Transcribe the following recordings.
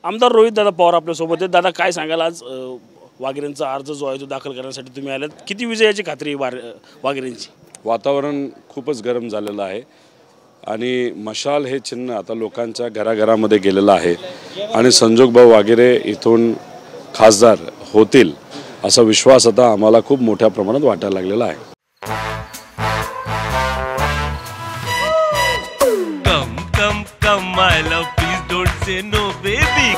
आमदार रोहित दादा पवार आपल्यासोबत आहेत। दादा काय सांगाल, आज वाघेरेंचा अर्ज जो आहे तो दाखल करण्यासाठी तुम्ही आलात, किती विजयाची खात्री वाघेरेंची? वातावरण खूपच गरम झालेलं आहे आणि मशाल हे चिन्ह आता लोकांच्या घराघरामध्ये गेलेलं आहे आणि संजोगभाऊ वाघेरे इथून खासदार होतील असा विश्वास आता आम्हाला खूप मोठ्या प्रमाणात वाटायला लागलेला आहे। Come my love, please don't say no baby,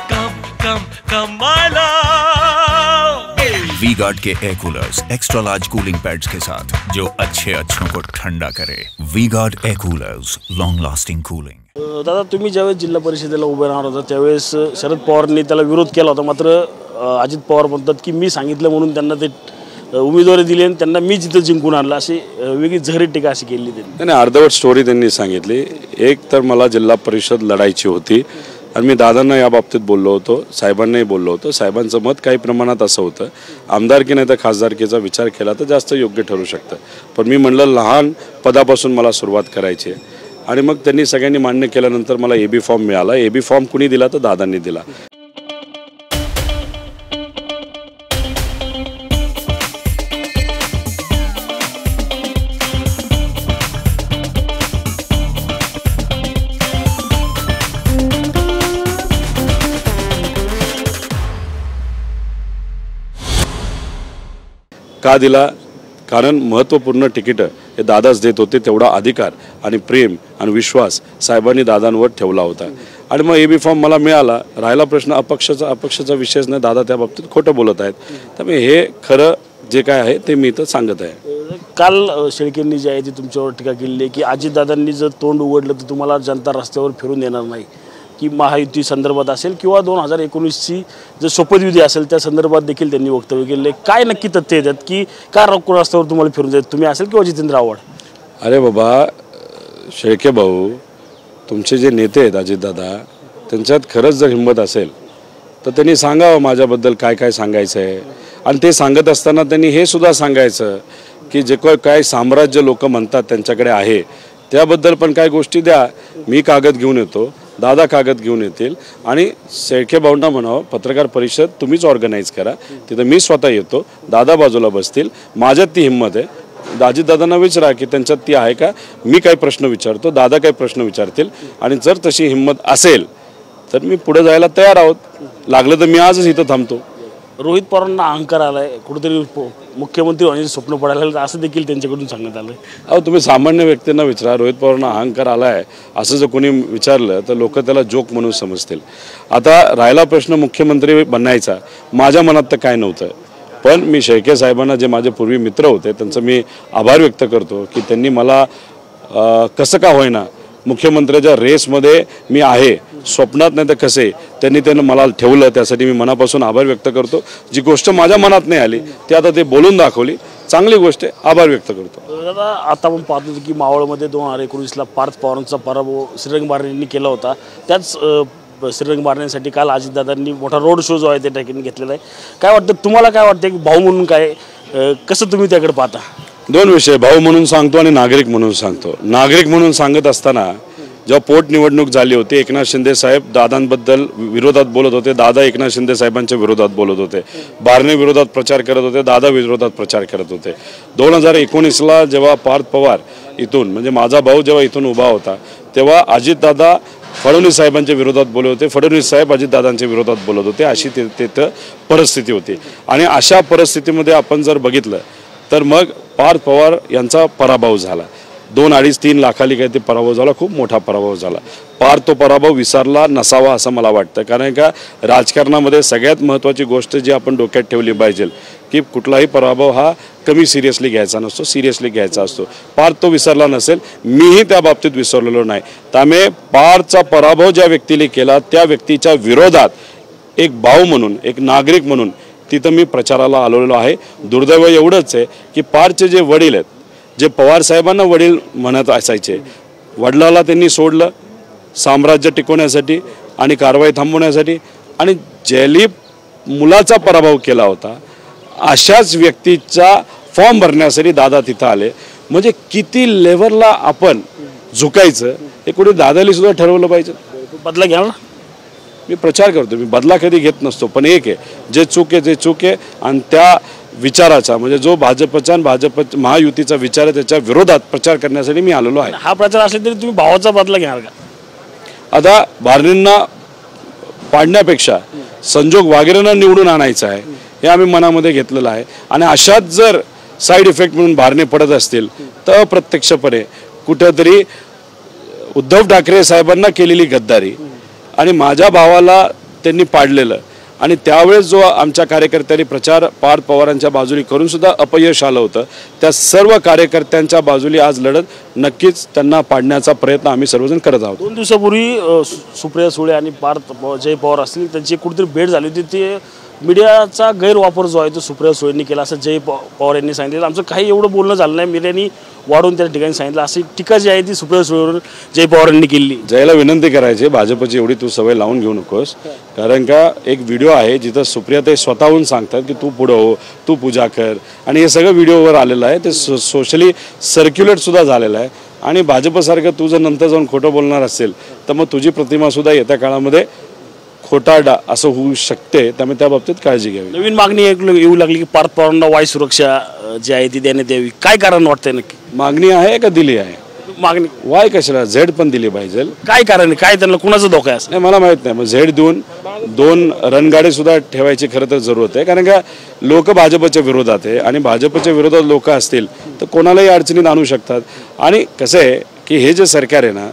come my love। V-Guard के air coolers extra large cooling pads के साथ जो अच्छों को ठंडा करे। V-Guard air coolers, long lasting cooling. दादा तुम्ही ज्यावेळेस जिल्हा परिषदेला उभे राहणार होता त्यावेळेस शरद पवारांनी त्याला विरोध केला होता, मात्र अजित पवार म्हणतात की मी सांगितलं म्हणून त्यांना ते उमेदवारी दिली आणि त्यांना मी जिथं जिंकून आणलं, अशी वेगळी झहरी टीका अशी केली त्यांनी। अर्धवट स्टोरी त्यांनी सांगितली। एक तर मला जिल्हा परिषद लढायची होती आणि मी दादांना या बाबतीत बोललो होतो, साहेबांनाही बोललो होतो। साहेबांचं मत काही प्रमाणात असं होतं, आमदारकी नाही तर खासदारकीचा विचार केला तर जास्त योग्य ठरू शकतं, पण मी म्हणलं लहान पदापासून मला सुरुवात करायची आहे आणि मग त्यांनी सगळ्यांनी मान्य केल्यानंतर मला एबी फॉर्म मिळाला। एबी फॉर्म कुणी दिला तर दादांनी दिला। का दिला? कारण महत्त्वपूर्ण तिकीटं हे दादाच देत होते, तेवढा अधिकार आणि प्रेम आणि विश्वास साहेबांनी दादांवर ठेवला होता आणि मग एबी फॉर्म मला मिळाला। राहिला प्रश्न अपक्षाचा विषयच नाही, दादा त्या बाबतीत खोटं बोलत आहेत, त्यामुळे हे खरं जे काय आहे ते मी इथं सांगत आहे। काल शेळकेंनी जी आहे ती तुमच्यावर टीका केली की अजितदादांनी जर तोंड उघडलं तर तुम्हाला जनता रस्त्यावर फिरून देणार नाही, की महायुती संदर्भात असेल किंवा 2019ची जर शपथविधी असेल त्या संदर्भात देखील त्यांनी वक्तव्य केले। काय नक्की तथ्य येतात की का रस्त्यावर तुम्हाला फिरून देत, तुम्ही असेल किंवा जितेंद्र आव्हाड? अरे बाबा शेळके भाऊ, तुमचे जे नेते आहेत अजितदादा, त्यांच्यात खरंच जर हिंमत असेल तर त्यांनी सांगावं माझ्याबद्दल काय काय सांगायचं आहे आणि ते सांगत असताना त्यांनी हे सुद्धा सांगायचं की जे काय साम्राज्य लोक म्हणतात त्यांच्याकडे आहे त्याबद्दल पण काय गोष्टी द्या। मी कागद घेऊन येतो, दादा कागद घेऊन येतील आणि शेळके भाऊंना म्हणावं पत्रकार परिषद तुम्हीच ऑर्गनाईज करा, तिथं मी स्वतः येतो, दादा बाजूला बसतील, माझ्यात ती हिंमत आहे। अजितदादांना विचारा की त्यांच्यात ती आहे का, मी काही प्रश्न विचारतो, दादा काही प्रश्न विचारतील आणि जर तशी हिंमत असेल तर मी पुढे जायला तयार आहोत, लागलं तर मी आजच इथं थांबतो। रोहित पवारांना अहंकार आलाय, कुठेतरी मुख्यमंत्री होण्याचे स्वप्न पडायला असं देखील त्यांच्याकडून सांगण्यात आलं। अहो तुम्ही सामान्य व्यक्तींना विचारा, रोहित पवारांना अहंकार आलाय असं जर कोणी विचारलं तर लोक त्याला जोक म्हणून समजतील। आता राहिला प्रश्न मुख्यमंत्री बनायचा, माझ्या मनात तर काय नव्हतं, पण मी शेळके साहेबांना जे माझे पूर्वी मित्र होते त्यांचं मी आभार व्यक्त करतो की त्यांनी मला कसं का होईना मुख्यमंत्र्याच्या रेसमध्ये मी आहे, स्वप्नात नाही तर कसे त्यांनी मला ठेवलं, त्यासाठी मी मनापासून आभार व्यक्त करतो। जी गोष्ट माझ्या मनात नाही आली ती आता ते बोलून दाखवली, चांगली गोष्ट आहे, आभार व्यक्त करतो। दादा आता आपण पाहतो की मावळमध्ये 2019ला पार्थ पवारांचा पराभव श्रीरंग बारणेंनी केला होता, त्याच श्रीरंग बारणेंसाठी काल अजितदादांनी मोठा रोड शो जो आहे त्या ठिकाणी घेतलेला आहे। काय वाटतं तुम्हाला, काय वाटतं की भाऊ म्हणून काय कसं तुम्ही त्याकडे पाहता? दोन विषय, भाऊ म्हणून सांगतो आणि नागरिक म्हणून सांगतो। नागरिक म्हणून सांगत असताना जेव्हा पोटनिवडणूक झाली होती एकनाथ शिंदे साहेब दादांबद्दल विरोधात बोलत होते, दादा एकनाथ शिंदे साहेबांच्या विरोधात बोलत होते, बारणे विरोधात प्रचार करत होते, दादा विरोधात प्रचार करत होते। 2019ला जेव्हा पार्थ पवार इथून म्हणजे माझा भाऊ जेव्हा इथून उभा होता तेव्हा अजितदादा फडणवीस साहेबांच्या विरोधात बोलत होते, फडणवीस साहेब अजितदादांच्या विरोधात बोलत होते, अशी तिथं परिस्थिती होती आणि अशा परिस्थितीमध्ये आपण जर बघितलं तर मग पार्थ पवार यांचा पराभव झाला। 2-3 लाखाली काही ते पराभव झाला, खूप मोठा पराभव झाला। पार्थ तो पराभव विसरला नसावा असं मला वाटतं, कारण का राजकारणामध्ये सगळ्यात महत्त्वाची गोष्ट जी आपण डोक्यात ठेवली पाहिजे की कुठलाही पराभव हा कमी सिरियसली घ्यायचा नसतो, सिरियसली घ्यायचा असतो। पार्थ तो विसरला नसेल, मीही त्या बाबतीत विसरलेलो नाही, त्यामुळे पार्थचा पराभव ज्या व्यक्तीने केला त्या व्यक्तीच्या विरोधात एक भाऊ म्हणून, एक नागरिक म्हणून तिथं मी प्रचाराला आलेलो आहे। दुर्दैव एवढंच आहे की पार्थचे जे वडील आहेत, जे पवार साहेबांना वडील म्हणत असायचे, वडिलाला त्यांनी सोडलं साम्राज्य टिकवण्यासाठी आणि कारवाई थांबवण्यासाठी आणि ज्याली मुलाचा पराभव केला होता अशाच व्यक्तीचा फॉर्म भरण्यासाठी दादा तिथं आले। म्हणजे किती लेवलला आपण झुकायचं हे कुठे दादाली सुद्धा ठरवलं पाहिजे। बदला घ्या मी प्रचार करतो, मी बदला कधी घेत नसतो, पण एक आहे, जे चूक आहे ते चूक आहे आणि त्या विचाराचा म्हणजे जो भाजपचा आणि भाजप महायुतीचा विचार आहे त्याच्या विरोधात प्रचार करण्यासाठी मी आलेलो आहे. हा प्रचार असला तरी तुम्ही भावाचा बदला घेणार का? आता भारनींना पाडण्यापेक्षा संजोग वागेरेंना निवडून आणायचं आहे हे आम्ही मनामध्ये घेतलेलं आहे. आणि अशात जर साईड इफेक्ट म्हणून भारणे पडत असतील तर अप्रत्यक्षपणे कुठेतरी उद्धव ठाकरे साहेबांना केलेली गद्दारी आणि माझ्या भावाला त्यांनी पाडलेलं आणि त्यावेळेस जो आमच्या कार्यकर्त्यांनी प्रचार पार्थ पवारांच्या बाजूने करून सुद्धा अपयश आलं होतं, त्या सर्व कार्यकर्त्यांच्या बाजूने आज लढत नक्कीच त्यांना पाडण्याचा प्रयत्न आम्ही सर्वजण करत आहोत. 2 दिवसापूर्वी सुप्रिया सुळे आणि पार्थ जय पवार असतील त्यांची कुठेतरी भेट झाली होती. ते मीडियाचा गैरवापर जो आहे तो सुप्रिया सुळेंनी केला असं जय पवार यांनी सांगितलं. आमचं काही एवढं बोलणं झालं नाही, मीडियानी वाढवून त्या ठिकाणी सांगितलं. अशी टीका जी आहे ती सुप्रिया सुळेवर जय पवार यांनी केली. जयला विनंती करायची, भाजपची एवढी तू सवय लावून घेऊ नकोस, कारण का एक व्हिडिओ आहे जिथं सुप्रियाताई स्वतःहून सांगतात की तू पुढं हो, तू पूजा कर आणि हे सगळं व्हिडिओवर आलेलं आहे. ते सोशली सर्क्युलेटसुद्धा झालेलं आहे. आणि भाजपसारखं तू जर नंतर जाऊन खोटं बोलणार असेल तर मग तुझी प्रतिमासुद्धा येत्या काळामध्ये खोटारडा असं होऊ शकते, त्यामुळे त्या बाबतीत काळजी घ्यावी. नवीन मागणी येऊ लागली की पार्थ पवारांना वाय सुरक्षा जी आहे ती देण्यात यावी. काय कारण वाटतंय नक्की? मागणी आहे का दिली आहे? मागणी वाय कशाला, झेड पण दिली पाहिजे. काय कारण आहे? काय त्यांना कुणाचा धोका आहे? नाही मला माहित नाही. मग झेड देऊन 2 रणगाडे सुद्धा ठेवायची खरं तर जरूरत आहे, कारण का लोक भाजपच्या विरोधात आहे आणि भाजपच्या विरोधात लोक असतील तर कोणालाही अडचणीत आणू शकतात. आणि कसं आहे की हे जे सरकार आहे ना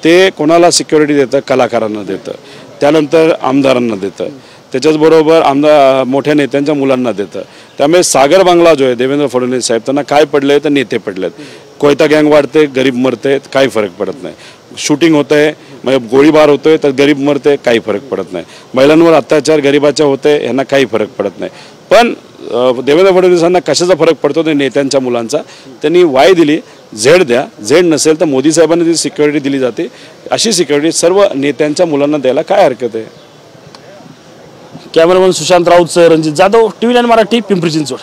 ते कोणाला सिक्युरिटी देतं, कलाकारांना देतं, त्यानंतर आमदारांना देतं, त्याच्याचबरोबर मोठ्या नेत्यांच्या मुलांना देतं. त्यामुळे सागर बांगला जो आहे देवेंद्र फडणवीस साहेब त्यांना काय पडले तर नेते पडलेत. कोयता गँग वाढते, गरीब मरते, काही फरक पडत नाही. शूटिंग होत आहे, म्हणजे गोळीबार होतोय तर गरीब मरते, काही फरक पडत नाही. महिलांवर अत्याचार गरीबाच्या होते, यांना काही फरक पडत नाही. पण देवेंद्र फडणवीसांना कशाचा फरक पडतो ते नेत्यांच्या मुलांचा. त्यांनी वाय दिली, झेड द्या. झेड नसेल तर मोदी साहेबांनी जी सिक्युरिटी दिली जाते अशी सिक्युरिटी सर्व नेत्यांच्या मुलांना द्यायला काय हरकत आहे. Cameraman Sushant Raut, Ranjit Jadhav, TV9 Marathi, Pimpri Chinchwad.